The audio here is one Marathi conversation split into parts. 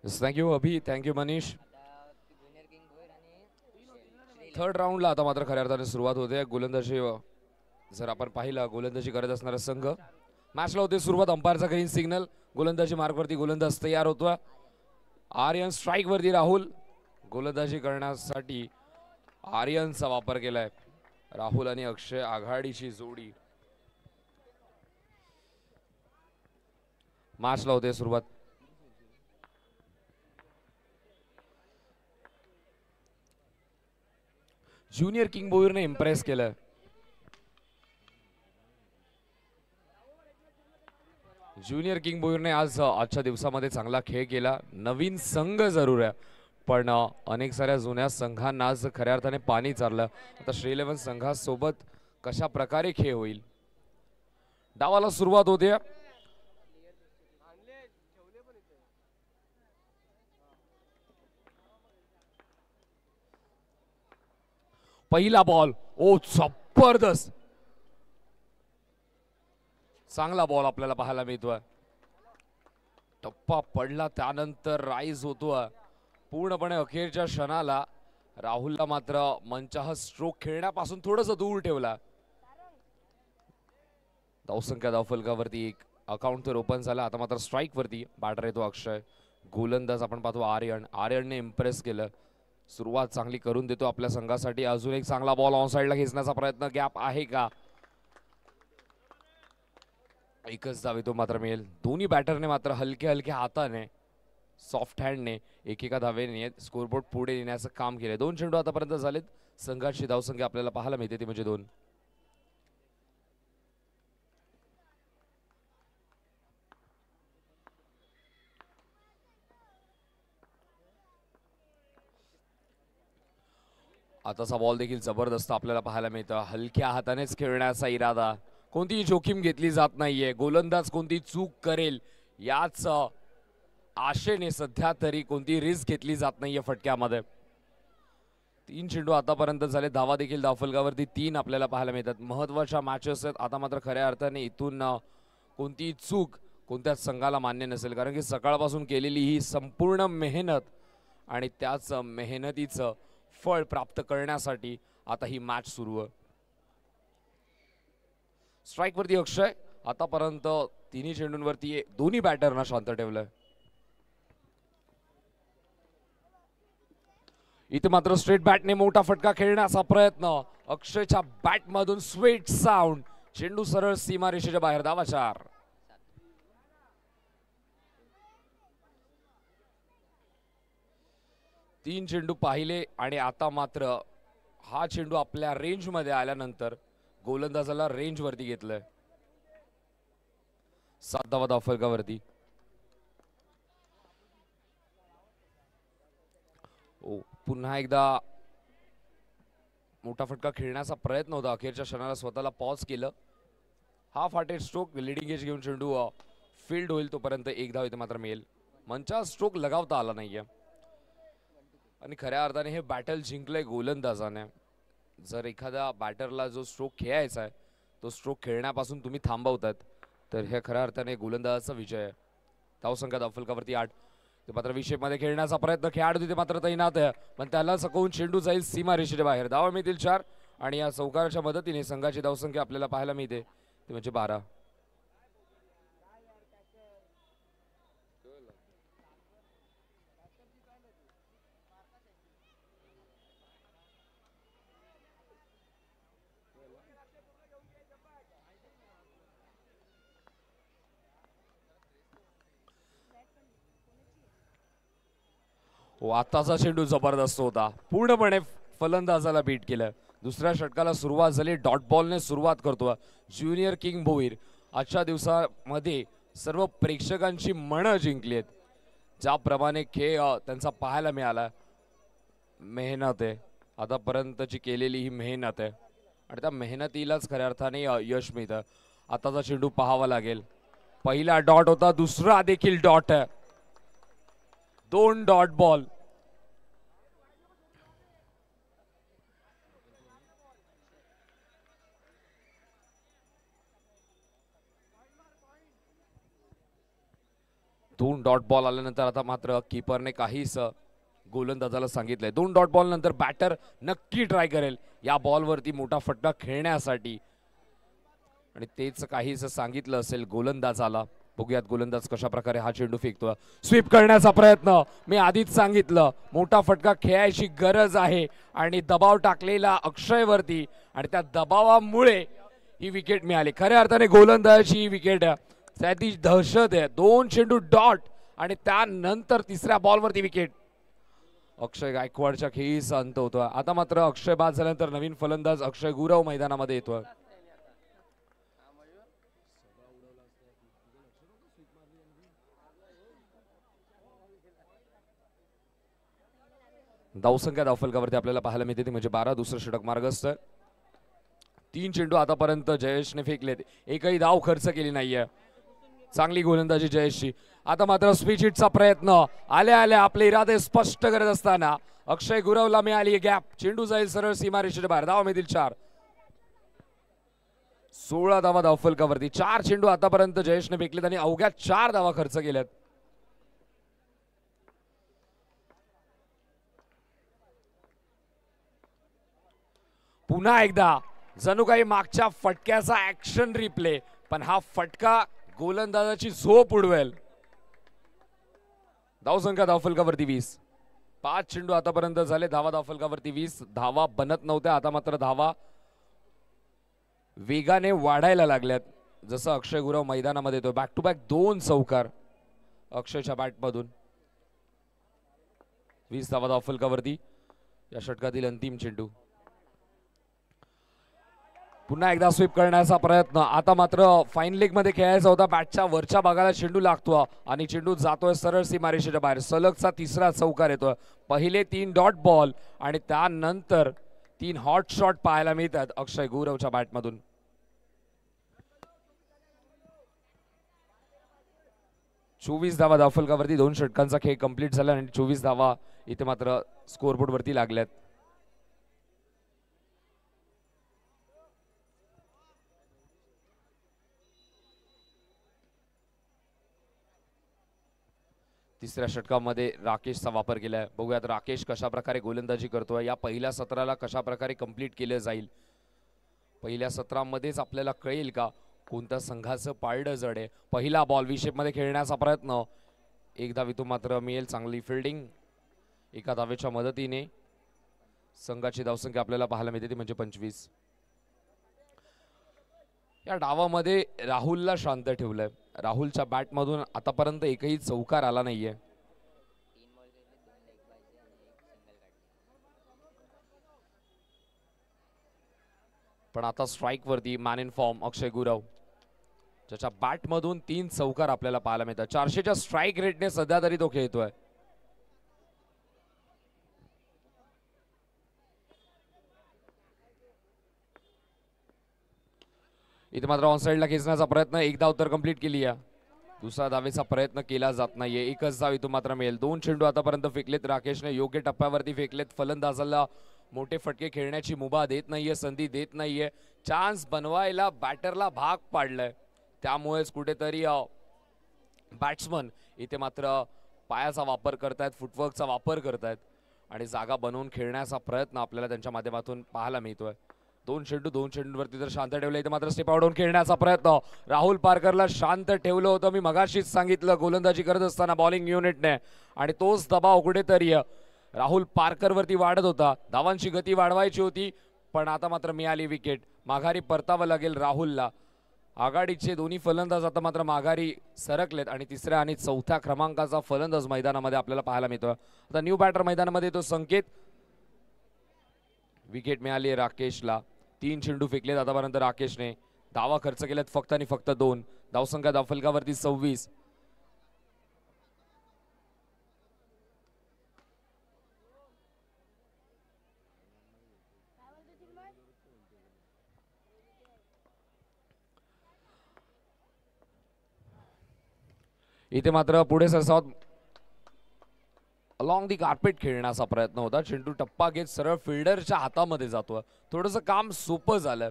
थँक्यू अभि, थँक्यू मनीष. थर्ड राऊंडला आता मात्र खऱ्या अर्थाने सुरुवात होते. गोलंदाजी जर आपण पाहिलं गोलंदाजी करत असणारा संघ मॅचला होते सुरुवात. अंपायरचा ग्रीन सिग्नल. गोलंदाजी मार्कवरती गोलंदाज तयार होतो. आर्यन स्ट्राईक वरती. राहुल गोलंदाजी करण्यासाठी आर्यनचा वापर केलाय. राहुल आणि अक्षय आघाडीची जोडी. मॅचला होते सुरुवात. ज्युनियर किंगबोईरने इम्प्रेस केलं. ज्युनियर किंगबोईरने आजच्या दिवसामध्ये चांगला खेळ केला. नवीन संघ जरूर आहे पण अनेक साऱ्या जुन्या संघांना आज खऱ्या अर्थाने पाणी चाललं. आता श्री11 संघासोबत कशा प्रकारे खेळ होईल. डावाला सुरुवात होते. पहिला बॉल. ओ जबरदस्त. चांगला बॉल आपल्याला पाहायला मिळतोय. टप्पा पडला त्यानंतर राईज होतो पूर्णपणे अखेरच्या क्षणाला. राहुलला मात्र मंचाह स्ट्रोक खेळण्यापासून थोडंसं दूर ठेवला. धावसंख्या धावफलकावरती एक अकाउंट तर ओपन झाला. आता मात्र स्ट्राईक वरती बॅटर येतो अक्षय. गोलंदाज आपण पाहतो आर्यन. आर्यनने इम्प्रेस केलं. सुरुवात चांगली करून देतो आपल्या संघासाठी. अजून एक चांगला बॉल ऑन साईडला खेचण्याचा प्रयत्न. गॅप आहे का. एकच धाव तो मात्र मिळेल. दोन्ही बॅटरने मात्र हलक्या हलक्या हाताने सॉफ्ट हँडने एकेका धावेने स्कोरबोर्ड पुढे नेण्याचं काम केलं. 2 चेंडू आतापर्यंत झालेत. संघाची धावसंख्या आपल्याला पाहायला मिळते ती म्हणजे 2. आताचा बॉल देखील जबरदस्त आपल्याला पाहायला मिळतं. हलक्या हातानेच खेळण्याचा इरादा. कोणतीही जोखीम घेतली जात नाहीये. गोलंदाज कोणती चूक करेल याच आशेने सध्या तरी कोणती रिस्क घेतली जात नाहीये फटक्यामध्ये. 3 चेंडू आतापर्यंत झाले. धावा देखील धावफलकावरती 3 आपल्याला पाहायला मिळतात. महत्वाच्या मॅचेस आहेत. आता मात्र खऱ्या अर्थाने इथून कोणतीही चूक कोणत्याच संघाला मान्य नसेल. कारण की सकाळपासून केलेली ही संपूर्ण मेहनत आणि त्याच मेहनतीचं फळ प्राप्त करण्यासाठी आता ही मॅच सुरू आहे. स्ट्राईक वरती अक्षय. आतापर्यंत तिन्ही चेंडूंवरती दोन्ही बॅटरना शांत ठेवलंय. इथे मात्र स्ट्रेट बॅटने मोठा फटका खेळण्याचा प्रयत्न. अक्षयच्या बॅटमधून स्वीट साऊंड. चेंडू सरळ सीमारेषेच्या बाहेर. धावा 4. 3 चेंडू पाहिले आणि आता मात्र हा चेंडू आपल्या रेंज मध्ये आल्यानंतर गोलंदाजाला रेंज वरती घेतलंय. 7 धावा धावफलकावरती. पुन्हा एकदा मोठा फटका खेळण्याचा प्रयत्न होता. अखेरच्या क्षणाला स्वतःला पॉज केलं. Half hearted stroke. Leading age घेऊन चेंडू फील्ड होईल तोपर्यंत 1 धाव इथे मात्र मिळेल. मंचा स्ट्रोक लगावता आला नाहीये आणि खऱ्या अर्थाने हे बॅटल जिंकलंय गोलंदाजाने. जर एखाद्या बॅटरला जो स्ट्रोक खेळायचा आहे तो स्ट्रोक खेळण्यापासून तुम्ही थांबवतात तर हे खऱ्या अर्थाने गोलंदाजाचा विजय आहे. धावसंख्या धावफलकावरती 8. ते मात्र विषेपमध्ये खेळण्याचा प्रयत्न. खेळाडू तिथे मात्र तैनात आहे पण त्याला सकवून चेंडू जाईल सीमारेषेच्या बाहेर. धावा मिळतील 4 आणि या चौकाराच्या मदतीने संघाची धावसंख्या आपल्याला पाहायला मिळते ते म्हणजे 12. हो आताचा चेंडू जबरदस्त होता. पूर्णपणे फलंदाजाला बीट केलं. दुसऱ्या षटकाला सुरुवात झाली. डॉट बॉलने सुरुवात करतो ज्युनियर किंग भोईर. आजच्या दिवसामध्ये सर्व प्रेक्षकांची मनं जिंकली आहेत. ज्याप्रमाणे खेळ त्यांचा पाहायला मिळाला. मेहनत आहे आतापर्यंतची केलेली ही मेहनत आहे आणि त्या मेहनतीलाच खऱ्या अर्थाने यश मिळतं. आताचा चेंडू पाहावा लागेल. पहिला डॉट होता. दुसरा देखील डॉट आहे. 2 डॉट बॉल. 2 डॉट बॉल आल्यानंतर आता मात्र कीपरने काहीच गोलंदाजाला सांगितलंय 2 डॉट बॉल नंतर बॅटर नक्की ट्राय करेल या बॉलवरती मोठा फटका खेळण्यासाठी आणि तेच काहीच सांगितलं असेल गोलंदाजाला. बघूयात गोलंदाज कशा प्रकारे हा चेंडू फेकतोय. स्वीप करण्याचा प्रयत्न. मी आधीच सांगितलं मोठा फटका खेळायची गरज आहे आणि दबाव टाकलेला अक्षयवरती आणि त्या दबावामुळे ही विकेट मिळाली. खऱ्या अर्थाने गोलंदाजाची ही विकेट त्याची दहशत आहे. 2 चेंडू डॉट आणि त्यानंतर तिसऱ्या बॉलवरती विकेट. अक्षय गायकवाडच्या खेळीचा अंत होतोय. आता मात्र अक्षय बाद झाल्यानंतर नवीन फलंदाज अक्षय गुरव मैदानामध्ये येतोय. धावसंख्या धावफलकावरती आपल्याला पाहायला मिळते ती म्हणजे 12. दुसरं षटक मार्गस्थ. 3 चेंडू आतापर्यंत जयेशने फेकलेत. एकही धाव खर्च केली नाहीये. चांगली गोलंदाजी जयेशची. आता मात्र स्पीच हिटचा प्रयत्न. आल्या आल्या आपले इरादे स्पष्ट करत असताना अक्षय गुरवला मिळाली गॅप. चेंडू जाईल सरळ सीमारेषेच्या बाहेर. धावा मिळतील 4. 16 धावा धावफलकावरती. 4 चेंडू आतापर्यंत जयेशने फेकलेत आणि अवघ्या 4 धावा खर्च केल्यात. पुन्हा एकदा जणू काही मागच्या फटक्याचा ऍक्शन रिप्ले पण हा फटका गोलंदाजाची झोप उडवेल. धावसंख्या धावफलकावरती 20. 5 चेंडू आतापर्यंत झाले. धावा धावफलकावरती 20. धावा बनत नव्हत्या. आता मात्र धावा वेगाने वाढायला लागल्यात. जसं अक्षय गुरव मैदानामध्ये येतो. बॅक टू बॅक 2 चौकार अक्षयच्या बॅटमधून. 20 धावा धावफलकावरती. या षटकातील अंतिम चेंडू. पुन्हा एकदा स्वीप करण्याचा प्रयत्न. आता मात्र फाईन लेग मध्ये खेळायचा होता. बॅटच्या वरच्या भागाला चेंडू लागतो आणि चेंडू जातोय सरळ सीमारेषेच्या बाहेर. सलगचा तिसरा चौकार येतोय. पहिले 3 डॉट बॉल आणि त्यानंतर 3 हॉट शॉट पाहायला मिळतात अक्षय गुरवच्या बॅटमधून. चोवीस धावा धावफलकावरती. 2 षटकांचा खेळ कंप्लीट झाला आणि 24 धावा इथे मात्र स्कोरबोर्ड वरती लागल्यात. तिसऱ्या षटकामध्ये राकेशचा वापर केलाय. बघूयात राकेश कशा प्रकारे गोलंदाजी करतोय. या पहिल्या सत्राला कशा प्रकारे कंप्लीट केलं जाईल. पहिल्या सत्रामध्येच आपल्याला कळेल का कोणत्या संघाचं पारडं जड आहे. पहिला बॉल विशेप मध्ये खेळण्याचा प्रयत्न. 1 धावेतून मात्र मिळेल. चांगली फिल्डिंग. एका धावेच्या मदतीने संघाची धावसंख्या आपल्याला पाहायला मिळते ती म्हणजे 25. या डावामध्ये राहुलला शांत ठेवलंय. राहुलच्या बॅटमधून आतापर्यंत एकही चौकार आला नाहीये. पण आता स्ट्राइक वरती मॅन इन फॉर्म अक्षय गुरव ज्याच्या बॅटमधून 3 चौकार आपल्याला पाहायला मिळतात. 400च्या स्ट्राइक रेटने सध्या तरी तो खेळतोय. इथे मात्र ऑन साइडला खेचण्याचा प्रयत्न. 1 धाव तर कंप्लीट केली आहे. दुसरा धावेचा प्रयत्न केला जात नाहीये. 1च धाव इथून मात्र मिळेल. 2 चेंडू आतापर्यंत फेकलेत राकेशने. योग्य टप्प्यावरती फेकलेत. फलंदाजाला मोठे फटके खेळण्याची मुभा देत नाहीये. संधी देत नाहीये. चान्स बनवायला बॅटरला भाग पाडलाय. त्यामुळेच कुठेतरी बॅट्समन इथे मात्र पायाचा वापर करतायत. फुटवर्कचा वापर करतायत आणि जागा बनवून खेळण्याचा प्रयत्न आपल्याला त्यांच्या माध्यमातून पाहायला मिळतोय. 2 चेंडूवरती जर शांत ठेवलं. इथे मात्र स्टेप आउट होऊन खेळण्याचा प्रयत्न. राहुल पारकरला शांत ठेवलं होतं. मी मगाशीच सांगितलं गोलंदाजी करत असताना बॉलिंग युनिटने आणि तोच दबाव कुठेतरी राहुल पारकर वरती वाढत होता. धावांची गती वाढवायची होती पण आता मात्र मिळाली विकेट. माघारी परतावं लागेल राहुलला. आघाडीचे दोन्ही फलंदाज आता मात्र माघारी सरकलेत आणि 3ऱ्या आणि 4थ्या क्रमांकाचा फलंदाज मैदानामध्ये आपल्याला पाहायला मिळतोय. आता न्यू बॅटर मैदानामध्ये तो संकेत. विकेट मिळाली राकेशला. 3 चेंडू फेकलेत आतापर्यंत राकेशने. धावा खर्च केल्यात फक्त आणि फक्त 2. धावसंख्या धावफलकावरती 26. इथे मात्र पुढे सरसावत अलॉंग दी कार्पेट खेळण्याचा प्रयत्न होता. चेंडू टप्पा घेत सरळ फिल्डरच्या हातामध्ये जातोय. थोडंसं काम सोपं झालं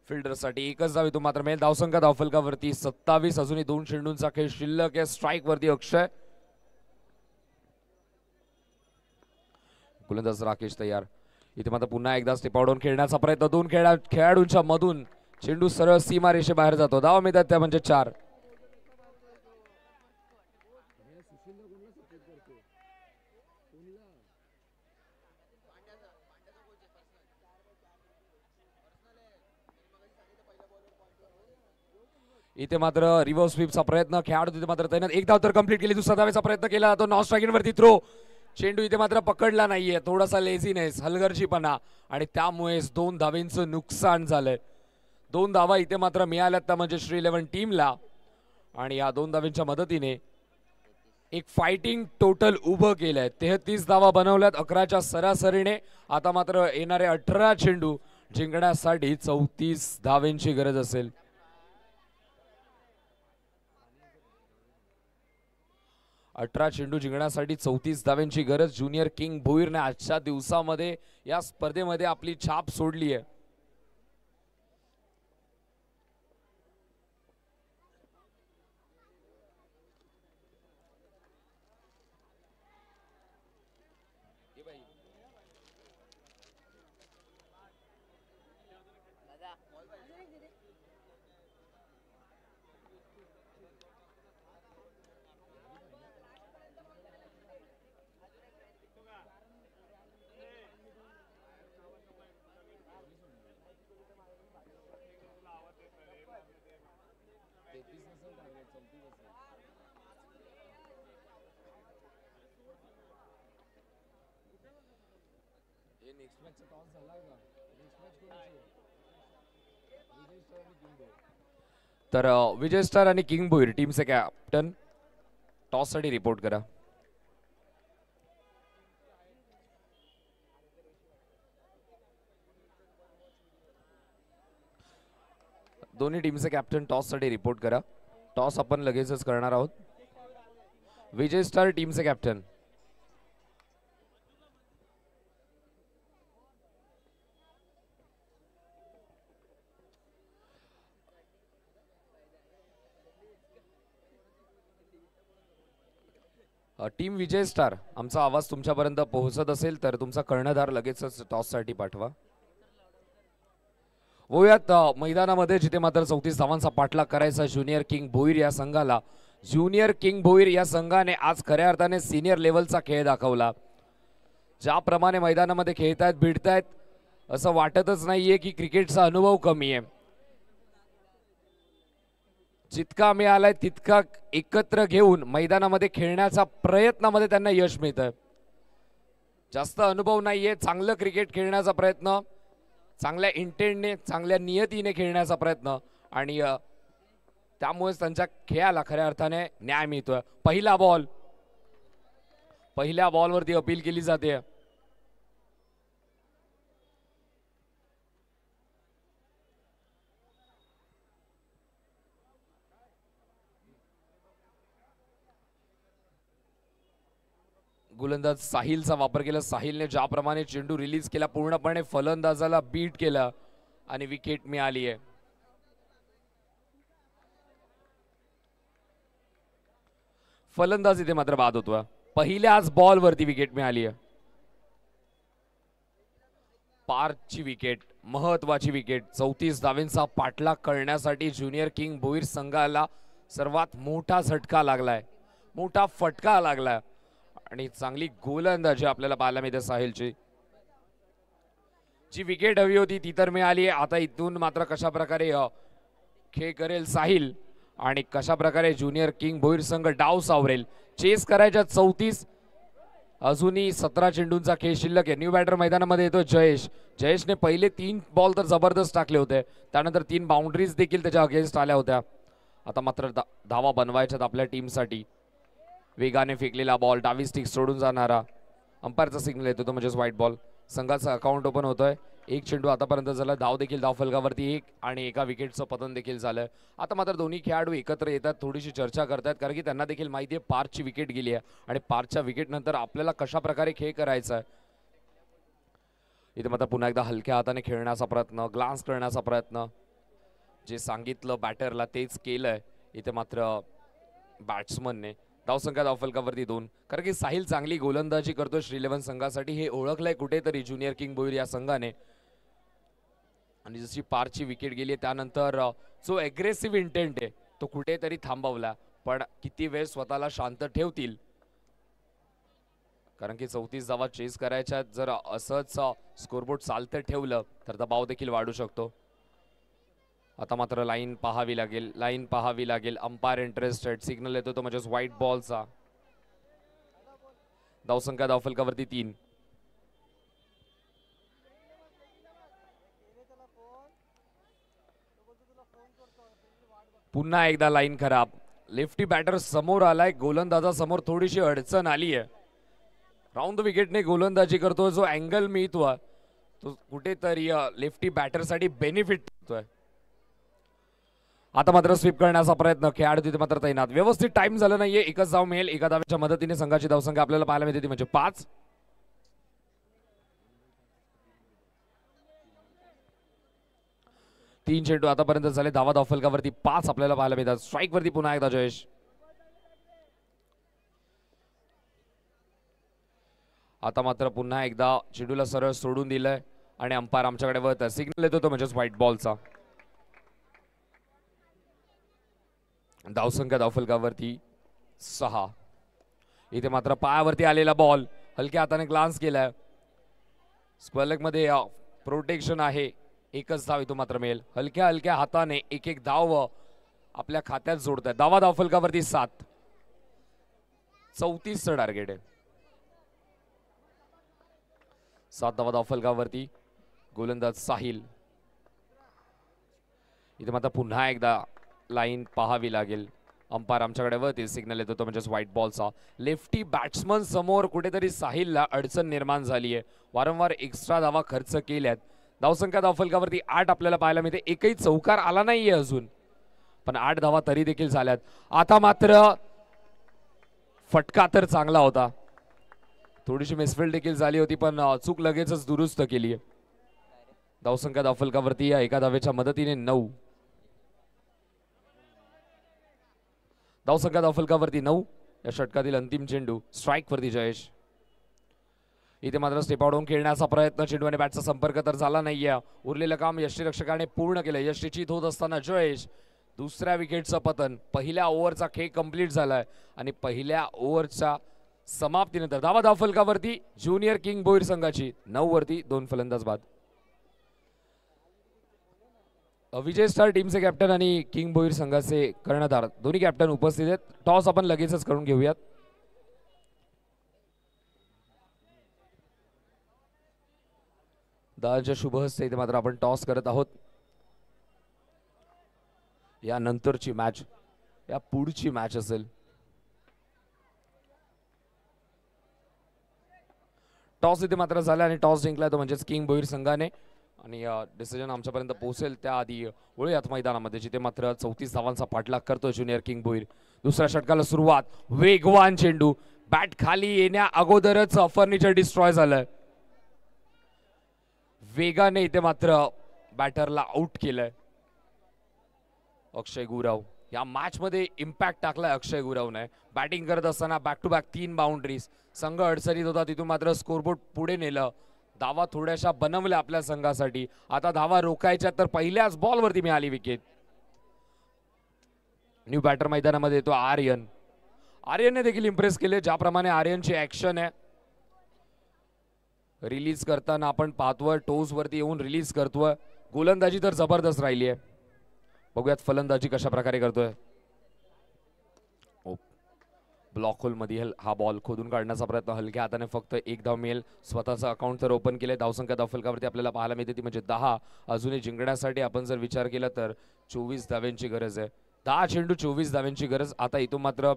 फिल्डरसाठी एकच धाव इथून मात्र मिळेल. धावसंख्या धावफलकावरती 27. अजूनही 2 चेंडूंचा खेळ शिल्लक आहे. स्ट्राईक वरती अक्षय. गोलंदाज राकेश तयार. इथे मात्र पुन्हा एकदा स्टेप आउट खेळण्याचा प्रयत्न. 2 खेळाडूंच्या मधून चेंडू सरळ सीमा रेषेबाहेर जातो. धाव मिळतात त्या म्हणजे 4. इथे मात्र रिव्हर्स स्वीपचा प्रयत्न. खेळाडू तिथे मात्र तैनात. एक धाव तर कंप्लीट केली. दुसरा धावेचा प्रयत्न केला तो नॉन स्ट्रायकिंग वरती थ्रो. चेंडू इथे मात्र पकडला नाहीये. थोडासा लेझीनेस, हलगर्जीपणा आणि त्यामुळेच 2 धावेंचं नुकसान झालंय. 2 धावा इथे मात्र मिळाल्यात त्या म्हणजे श्री 11 टीमला. आणि या 2 धावेंच्या मदतीने एक फायटिंग टोटल उभं केलंय. 33 धावा बनवल्यात 11च्या सरासरीने. आता मात्र येणारे 18 चेंडू जिंकण्यासाठी 34 धावेंची गरज असेल. 18 चेंडू जिंकण्यासाठी 34 धावांची गरज. ज्युनियर किंग भोईरने आजच्या दिवसामध्ये या स्पर्धेमध्ये आपली छाप सोडली आहे. तर विजय स्टार आणि किंग भोईर टीमचे कॅप्टन टॉस साठी रिपोर्ट करा. दोन्ही टीमचे कॅप्टन टॉस साठी रिपोर्ट करा. टॉस आपण लगेचच करणार आहोत. विजय स्टार टीमचे कॅप्टन. टीम विजय स्टार, आमचा आवाज तुमच्यापर्यंत पोहोचत असेल तर तुमचा कर्णधार लगेचच टॉस साठी पाठवा. वळूयात मैदानामध्ये जिथे मात्र 34 धावांचा पाठलाग करायचा ज्युनियर किंग भोईर या संघाला. ज्युनियर किंग भोईर या संघाने आज खऱ्या अर्थाने सिनियर लेवलचा खेळ दाखवला. ज्याप्रमाणे मैदानामध्ये खेळतायत, भिडतायत, असं वाटतच नाहीये की क्रिकेटचा अनुभव कमी आहे. जितका मिळालाय तितका एकत्र घेऊन मैदानामध्ये खेळण्याचा प्रयत्नामध्ये त्यांना यश मिळतंय. जास्त अनुभव नाहीये. चांगलं क्रिकेट खेळण्याचा प्रयत्न, चांगल्या इंटेंटने, चांगल्या नियतीने खेळण्याचा प्रयत्न आणि त्यामुळेच त्यांच्या खेळाला खऱ्या अर्थाने न्याय मिळतोय. पहिल्या बॉलवरती अपील केली जाते. गोलंदाज साहिलचा वापर केला. साहिलने ज्याप्रमाणे चेंडू रिलीज केला, पूर्णपणे फलंदाजाला बीट केला आणि विकेट मिळाली आहे. फलंदाज इथे मात्र बाद होतो. पहिल्याच बॉलवरती विकेट मिळाली आहे. पारची विकेट, महत्वाची विकेट. 34 धावांचा पाठलाग करण्यासाठी ज्युनियर किंग भोईर संघाला सर्वात मोठा झटका लागलाय, मोठा फटका लागलाय आणि चांगली गोलंदाजी आपल्याला पाहायला मिळते साहिलची. जी विकेट हवी होती ती तर मिळाली. आता इथून मात्र कशा प्रकारे खेळ करेल साहिल आणि कशा प्रकारे ज्युनियर किंग भोईर संघ डाव सावरेल. चेस करायच्या 34, अजूनही 17 चेंडूंचा खेळ शिल्लक आहे. न्यू बॅटर मैदानामध्ये येतो जयेश. जयेशने पहिले 3 बॉल तर जबरदस्त टाकले होते, त्यानंतर 3 बाउंड्रीज देखील त्याच्या अगेन्स्ट आल्या होत्या. आता मात्र धावा बनवायच्यात आपल्या टीमसाठी. वेगाने फेकलेला बॉल, डावी स्टिक सोडून जाणारा. अंपायरचा सिग्नल येतो तो म्हणजेच व्हाईट बॉल. संघाचा अकाउंट ओपन होतोय. 1 चेंडू आतापर्यंत झाला. धाव देखील धाव फलकावरती 1 आणि एका विकेटचं पतन देखील झालंय. आता मात्र दोन्ही खेळाडू एकत्र येतात, थोडीशी चर्चा करतात, कारण की त्यांना देखील माहिती आहे पारची विकेट गेली आहे आणि पारच्या विकेट नंतर आपल्याला कशा प्रकारे खेळ करायचा आहे. इथे मात्र पुन्हा एकदा हलक्या हाताने खेळण्याचा प्रयत्न, ग्लान्स करण्याचा प्रयत्न. जे सांगितलं बॅटरला तेच केलंय इथे मात्र बॅट्समनने. धावसंख्या धावफलकावरती 2, कारण की साहिल चांगली गोलंदाजी करतोय श्रीलेवन संघासाठी हे ओळखलंय कुठेतरी ज्युनियर किंग भोईर या संघाने. आणि जशी पारची विकेट गेली त्यानंतर जो एग्रेसिव्ह इंटेंट आहे तो कुठेतरी थांबवला, पण किती वेळ स्वतःला शांत ठेवतील, कारण की 34 धावा चेस करायच्या. जर असंच स्कोरबोर्ड चालतं ठेवलं तर दबाव देखील वाढू शकतो. आता मात्र लाईन पाहावी लागेल. अंपायर इंटरेस्टेड, सिग्नल येतो तो म्हणजेच व्हाईट बॉलचा. धावसंख्या धावफलकावरती 3. पुन्हा एकदा लाईन खराब. लेफ्टी बॅटर समोर आलाय, गोलंदाजासमोर थोडीशी अडचण आली आहे. राऊंड द विकेटने गोलंदाजी करतो, जो अँगल मिळतोय तो कुठेतरी लेफ्टी बॅटरसाठी बेनिफिट होतोय. आता मात्र स्वीप करण्याचा प्रयत्न, खेळाडू तिथे मात्र तैनात. व्यवस्थित टाइम झालं नाहीये, एकच धाव मिळेल. एका धावेच्या मदतीने संघाची धावसंख्या आपल्याला पाहायला मिळते ती म्हणजे 5. तीन चेंडू आतापर्यंत झाले, धावा धावफलकावरती 5 आपल्याला पाहायला मिळतात. स्ट्राईक वरती पुन्हा एकदा जयेश. आता मात्र पुन्हा एकदा चेंडूला सरळ सोडून दिलंय आणि अंपायर आमच्याकडे वळत सिग्नल येतो तो म्हणजेच व्हाईट बॉलचा. धावसंख्या धावफलकावरती 6. इथे मात्र पायावरती आलेला बॉल हलक्या हाताने ग्लान्स केलाय. स्क्वेअर लेग मध्ये प्रोटेक्शन आहे, एकच धाव इथं मात्र मिळेल. हलक्या हाताने एक धाव आपल्या खात्यात जोडतात. धावा धावफलकावरती 7. 34चं टार्गेट आहे. 7 धावा धावफलकावरती. गोलंदाज साहिल. इथे मात्र पुन्हा एकदा लाईन पाहावी लागेल. अंपायर आमच्याकडे वरती सिग्नल येतो तो म्हणजेच व्हाईट बॉलचा. लेफ्टी बॅट्समन समोर कुठेतरी साहिलला अडचण निर्माण झाली आहे. वारंवार एक्स्ट्रा धावा खर्च केल्यात. धावसंख्या धावफलकावरती 8 आपल्याला पाहायला मिळते. एकही चौकार आला नाहीये अजून, पण 8 धावा तरी देखील झाल्यात. आता मात्र फटका तर चांगला होता, थोडीशी मिसफिल्ड देखील झाली होती, पण चूक लगेचच दुरुस्त केली आहे. धावसंख्या धावफलकावरती या एका धावेच्या मदतीने 9. धावसंख्या धावफलकावरती 9. या षटकातील अंतिम चेंडू स्ट्राईक वरती जयेश. इथे मात्र स्टेप आउट होऊन खेळण्याचा प्रयत्न, चेंडूने बॅटचा संपर्क तर झाला नाहीये. उरलेलं काम यष्टीरक्षकाने पूर्ण केलं. यष्टीचित होत असताना जयेश. दुसऱ्या विकेटचं पतन. पहिल्या ओव्हरचा खेळ कंप्लीट झालाय आणि पहिल्या ओव्हरच्या समाप्तीनंतर धावा धावफलकावरती ज्युनियर किंग भोईर संघाची 9 वरती 2 फलंदाज बाद. विजय स्टार टीमचे कॅप्टन आणि किंग भोईर संघाचे कर्णधार दोन्ही कॅप्टन उपस्थित आहेत. टॉस आपण लगेचच करून घेऊयात. दाच्या शुभ हस्ते इथे मात्र आपण टॉस करत आहोत. या नंतरची मॅच, या पुढची मॅच असेल. टॉस इथे मात्र झाला आणि टॉस जिंकला तो म्हणजेच किंग भोईर संघाने. आणि डिसिजन आमच्यापर्यंत पोहोचेल त्याआधी वळूयात मैदानामध्ये, जिथे मात्र 34 धावांचा पाठलाग करतो ज्युनियर किंग भोईर. दुसऱ्या षटकाला सुरुवात. वेगवान चेंडू बॅट खाली येण्या अगोदरच फर्निचर डिस्ट्रॉय झालंय. वेगाने इथे मात्र बॅटरला आउट केलंय अक्षय गुराव. या मॅच मध्ये इम्पॅक्ट टाकलाय अक्षय गुरावने. बॅटिंग करत असताना बॅक टू बॅक 3 बाउंड्रीज. संघ अडचणीत होता, तिथून मात्र स्कोरबोर्ड पुढे नेलं. धावा थोड्याशा बनवल्या आपल्या संघासाठी. आता धावा रोखायच्या तर पहिल्याच बॉलवरती मिळाली विकेट. न्यू बॅटर मैदानामध्ये येतो आर्यन. आर्यनने देखील इम्प्रेस केले. ज्याप्रमाणे आर्यनची ऍक्शन आहे, रिलीज करताना आपण पाहतोय टोज वरती येऊन रिलीज करतोय. गोलंदाजी तर जबरदस्त राहिली आहे. बघूयात फलंदाजी कशा प्रकारे करतोय. ब्लॉक होल मध्ये हा बॉल खोदून काढण्याचा प्रयत्न. हलक्या हाताने फक्त 1 धाव मिळेल. स्वतःचं अकाउंट तर ओपन केलंय. धावसंख्या धावफलकावरती आपल्याला पाहायला मिळते ती म्हणजे 10. अजूनही जिंकण्यासाठी आपण जर विचार केला तर 24 धाव्यांची गरज आहे. 10 चेंडू 24 धाव्यांची गरज. आता इथून मात्र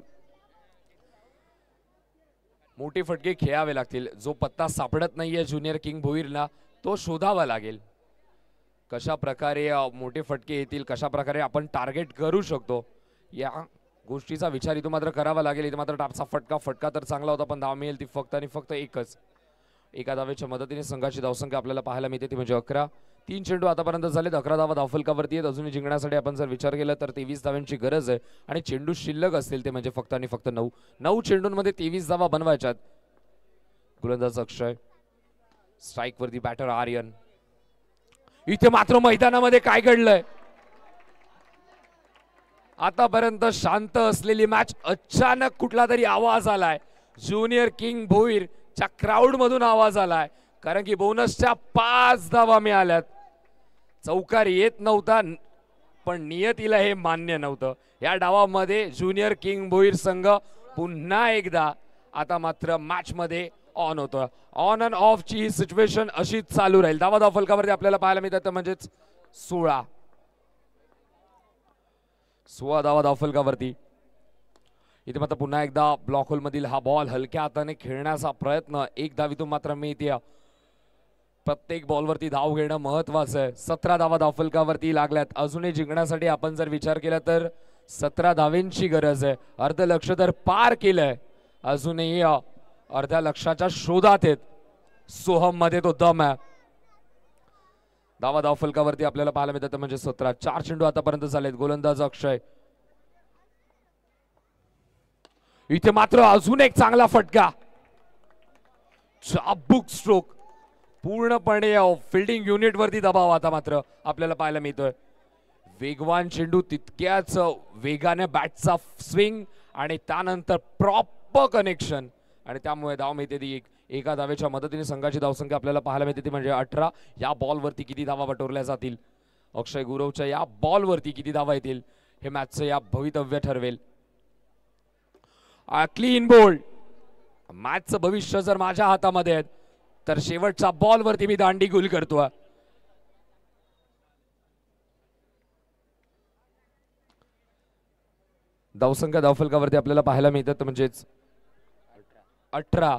मोठे फटके खेळावे लागतील. जो पत्ता सापडत नाहीये ज्युनियर किंग भोईरला तो शोधावा लागेल. कशा प्रकारे मोठे फटके येतील, कशा प्रकारे आपण टार्गेट करू शकतो, या गोष्टीचा विचार इथं मात्र करावा लागेल. इथं मात्र टापचा फटका तर चांगला होता, पण धाव मिळेल ती फक्त आणि फक्त एकच. एका धावेच्या मदतीने संघाची धावसंख्या आपल्याला पाहायला मिळते ती म्हणजे 11. 3 चेंडू आतापर्यंत झालेत, 11 धावा धावफलकावरती आहेत. अजूनही जिंकण्यासाठी आपण जर विचार केला तर 23 धावांची गरज आहे आणि चेंडू शिल्लक असतील ते म्हणजे फक्त आणि फक्त 9 चेंडूंमध्ये 23 धावा बनवायच्यात. गोलंदाज अक्षय, स्ट्राइक वरती बॅटर आर्यन. इथे मात्र मैदानामध्ये काय घडलंय? आतापर्यंत शांत असलेली मॅच अचानक कुठला तरी आवाज आलाय. ज्युनियर किंग भोईरच्या क्राऊड मधून आवाज आलाय, कारण की बोनसच्या 5 धावा मिळाल्यात. चौकार येत नव्हता, पण नियतीला हे मान्य नव्हतं. या डावामध्ये ज्युनियर किंग भोईर संघ पुन्हा एकदा आता मात्र मॅच मध्ये ऑन होतोय. ऑन अँड ऑफ ची ही सिच्युएशन अशीच चालू राहील. धावा धावफलकावरती आपल्याला पाहायला मिळतात म्हणजेच 16 धावा धावफलकावरती. इथे मात्र पुन्हा एकदा ब्लॉक होल मधील हा बॉल हलक्या हाताने खेळण्याचा प्रयत्न, एक धावीतून मात्र मिळते. प्रत्येक बॉलवरती धाव घेणं महत्वाचं आहे. 17 धावा धावफलकावरती लागल्यात. अजूनही जिंकण्यासाठी आपण जर विचार केला तर 17 धावेंची गरज आहे. अर्ध लक्ष तर पार केलंय, अजूनही अर्ध्या लक्षाच्या शोधात आहेत. सोहम मध्ये तो दम आहे. धावा धावफलकावरती आपल्याला पाहायला मिळतात म्हणजे 17. 4 चेंडू आतापर्यंत झालेत. गोलंदाज अक्षय, इथे मात्र अजून एक चांगला फटका, चाबूक स्ट्रोक. पूर्णपणे फिल्डिंग युनिट वरती दबाव आता मात्र आपल्याला पाहायला मिळतोय. वेगवान चेंडू, तितक्याच वेगाने बॅटचा स्विंग आणि त्यानंतर प्रॉपर कनेक्शन आणि त्यामुळे धाव मिळते ती एका धावेच्या मदतीने. संघाची धावसंख्या आपल्याला पाहायला मिळते ती म्हणजे 18. या बॉलवरती किती धावा बटोरल्या जातील, अक्षय गुरवच्या या बॉलवरती किती धावा येतील हे मॅचचं या भवितव्य ठरवेल. Clean bowled. मॅचचं भविष्य जर माझ्या हातामध्ये आहे तर शेवटच्या बॉलवरती मी दांडी गुल करतोय. धावसंख्या धावफलकावरती आपल्याला पाहायला मिळतात म्हणजेच 18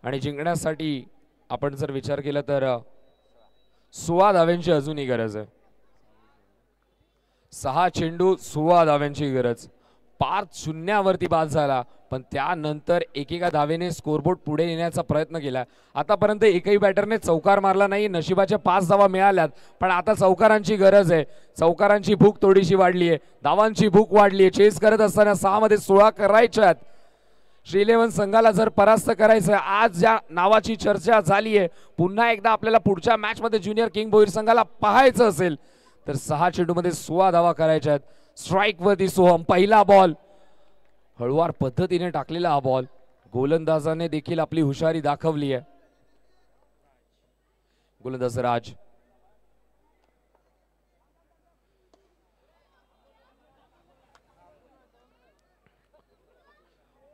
आणि जिंकण्यासाठी आपण जर विचार केला तर 16 धाव्यांची अजूनही गरज आहे. 6 चेंडू 16 धाव्यांची गरज. 5 शून्यावरती बाद झाला, पण त्यानंतर एकेका धावेने स्कोरबोर्ड पुढे नेण्याचा प्रयत्न केला. आतापर्यंत एकही बॅटरने चौकार मारला नाही. नशिबाच्या 5 धावा मिळाल्यात, पण आता चौकारांची गरज आहे. चौकारांची भूक थोडीशी वाढली आहे, धावांची भूक वाढली आहे. चेस करत असताना 6 मध्ये 16 करायच्यात. श्रीलेवन संघाला जर परास्त करायचं, आज ज्या नावाची चर्चा झाली आहे, पुन्हा एकदा आपल्याला पुढच्या मॅच मध्ये ज्युनियर किंग भोईर संघाला पाहायचं असेल तर 6 चेंडू मध्ये 16 धावा करायच्या आहेत. स्ट्राइक वरती सोहम. पहिला बॉल हळुवार पद्धतीने टाकलेला हा बॉल. गोलंदाजाने देखील आपली हुशारी दाखवली आहे. गोलंदाज राज,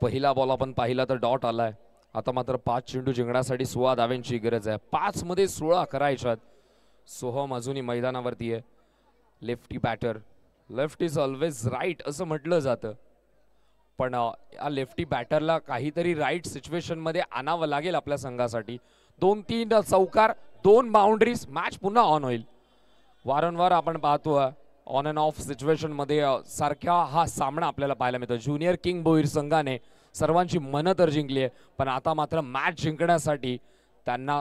पहिला बॉल आपण पाहिला तर डॉट आलाय. आता मात्र 5 चेंडू जिंकण्यासाठी 16 धाव्यांची गरज आहे. 5 मध्ये 16 करायच्यात. सोहम अजूनही मैदानावरती आहे. Lefty batter. Left is always right असं म्हटलं जातं, पण या लेफ्टी बॅटरला काहीतरी राईट सिच्युएशन मध्ये आणावं लागेल आपल्या संघासाठी. 2-3 चौकार, 2 बाउंड्रीज, मॅच पुन्हा ऑन होईल. वारंवार आपण पाहतो ऑन अँड ऑफ सिच्युएशन मध्ये सारख्या हा सामना आपल्याला पाहायला मिळतो. ज्युनियर किंग भोईर संघाने सर्वांची मनं तर जिंकली आहे, पण आता मात्र मॅच जिंकण्यासाठी त्यांना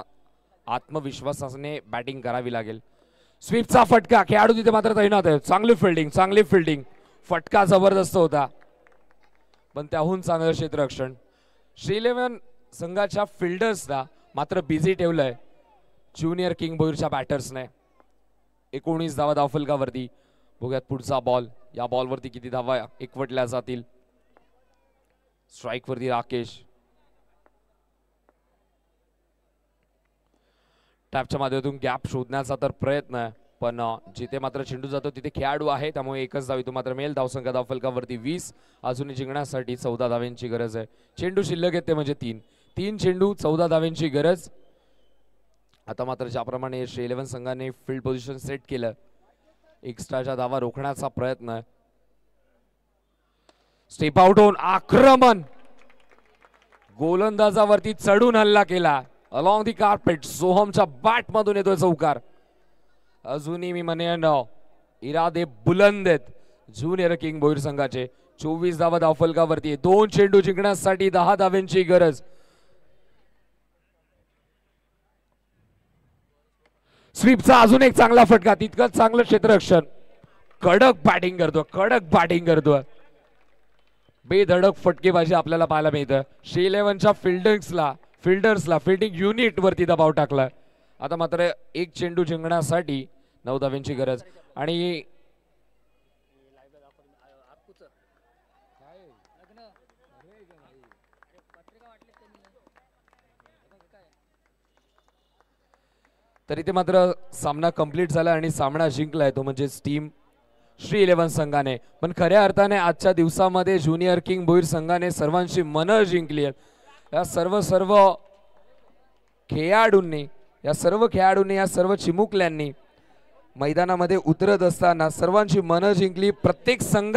आत्मविश्वासाने बॅटिंग करावी लागेल. स्वीपचा फटका, खेळाडू तिथे मात्र तैनात आहे. चांगली फिल्डिंग. फटका जबरदस्त होता, पण त्याहून चांगलं क्षेत्ररक्षण. श्रीलेवन संघाच्या फिल्डर्सला मात्र बिझी ठेवलंय ज्युनियर किंग भोईरच्या बॅटर्सने. 19 धावा धावफलकावरती. बघूयात पुढचा बॉल. या बॉलवरती किती धावा एकवटल्या जातील. स्ट्राइक वरती राकेश. टॅपच्या माध्यमातून गॅप शोधण्याचा तर प्रयत्न आहे, पण जिथे मात्र चेंडू जातो तिथे खेळाडू आहे, त्यामुळे एकच धाव इथून मात्र मिळेल. धावसंख्या धावफलकावरती 20. अजूनही जिंकण्यासाठी 14 धाव्यांची गरज आहे. चेंडू शिल्लक येते म्हणजे 3 चेंडू 14 धाव्यांची गरज. आता मात्र ज्याप्रमाणे श्री11 संघाने फील्ड पोझिशन सेट केलं, एक्स्ट्राच्या धावा रोखण्याचा प्रयत्न आहे. स्टेप आउट होऊन आक्रमण. गोलंदाजावरती चढून हल्ला केला अलॉंग दी कार्पेट. सोहमच्या बॅट मधून येतोय चौकार. अजूनही मी म्हणेन इरादे बुलंद आहेत ज्युनियर किंग भोईर संघाचे. 24 धावा धावफलकावरती. 2 चेंडू जिंकण्यासाठी 10 धाव्यांची गरज. स्वीपचा अजून एक चांगला फटका, तितकंच चांगलं क्षेत्ररक्षण. कडक बॅटिंग करतो. बेधडक फटकेबाजी आपल्याला पाहायला मिळतं. श्री 11च्या फिल्डर्सला फिल्डिंग युनिट वरती दबाव टाकला. आता मात्र एक चेंडू जिंकण्यासाठी 9 धावांची गरज. आणि तर इथे मात्र सामना कंप्लीट झाला आणि सामना जिंकलाय तो म्हणजे टीम श्री 11 संघाने. पण खऱ्या अर्थाने आजच्या दिवसामध्ये ज्युनियर किंग भोईर संघाने सर्वांची मनं जिंकली आहेत. या सर्व खेळाडूंनी या सर्व चिमुकल्यांनी मैदानामध्ये उतरत असताना सर्वांची मनं जिंकली. प्रत्येक संघ